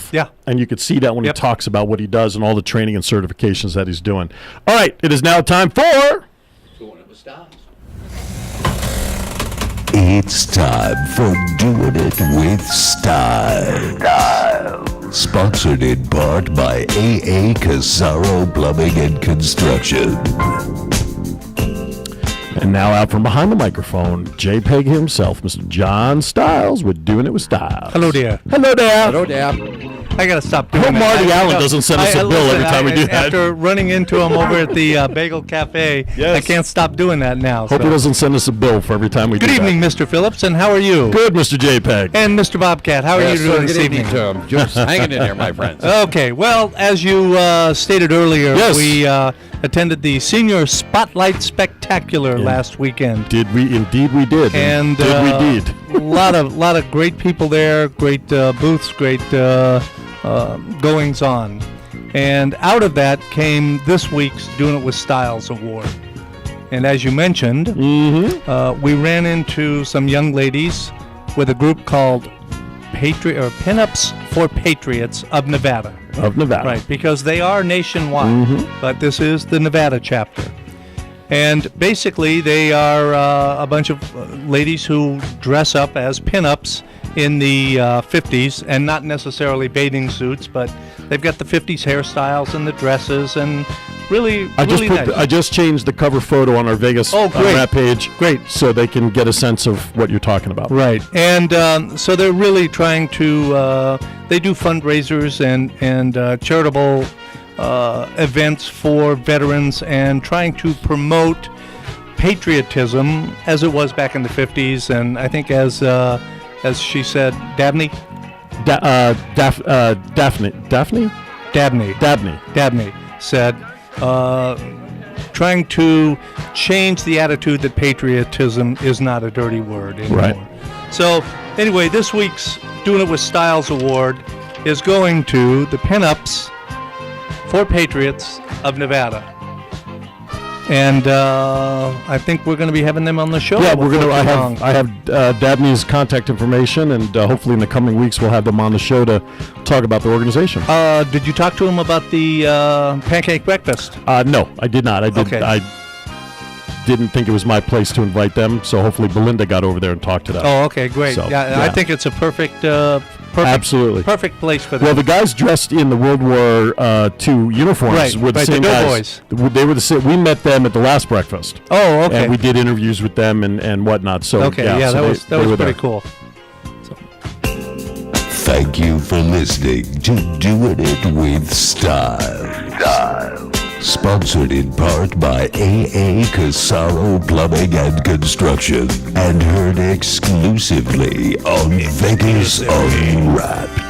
stuff. Yeah. And you could see that when he talks about what he does and all the training and certifications that he's doing. All right, it is now time for... Doing it with Styles. It's time for Doing It with Style. Sponsored in part by A.A. Casaro Plumbing and Construction. And now out from behind the microphone, JPEG himself, Mr. John Styles, with Doing It with Styles. Hello there. Hello there. Hello, Dad. I got to stop doing Hope that. Marty Allen doesn't send us a bill every time we do that. After running into him over at the Bagel Cafe, I can't stop doing that now. Hope he doesn't send us a bill for every time we do Good that. evening, Mr. Phillips, and how are you? Good, Mr. JPEG. And Mr. Bobcat, how are you doing this evening? Just hanging in there, my friends. Okay, well, as you stated earlier, we attended the Senior Spotlight Spectacular last weekend. Did we? Indeed we did. And did we indeed. A lot of great people there, great booths, great goings on. And out of that came this week's Doing It with Styles Award. And as you mentioned, we ran into some young ladies with a group called Pinups for Patriots of Nevada. Right, because they are nationwide, but this is the Nevada chapter. And basically, they are a bunch of ladies who dress up as pinups in the 50s, and not necessarily bathing suits, but they've got the 50s hairstyles and the dresses, and really nice. I just changed the cover photo on our Vegas Unwrapped page. Great. So they can get a sense of what you're talking about. Right. And so they're really trying to, they do fundraisers and charitable events for veterans and trying to promote patriotism as it was back in the 50s. And I think as she said, Dabney said, trying to change the attitude that patriotism is not a dirty word anymore. Right. So anyway, this week's Doing It with Styles Award is going to the Pinups for Patriots of Nevada. And I think we're going to be having them on the show. Yeah, we're going to. I have Dabney's contact information, and hopefully in the coming weeks we'll have them on the show to talk about the organization. Did you talk to them about the pancake breakfast? No, I did not. I did. Okay. I didn't think it was my place to invite them, so hopefully Belinda got over there and talked to them. Oh, okay, great. So, I think it's a perfect absolutely perfect place for them. Well, the guys dressed in the World War II uniforms were the same guys. They were the same. We met them at the last breakfast. Oh, okay. And we did interviews with them and whatnot. So okay, that was pretty cool. Thank you for listening to Doing It with Style. Sponsored in part by A.A. Casaro Plumbing and Construction and heard exclusively on Vegas Unwrapped.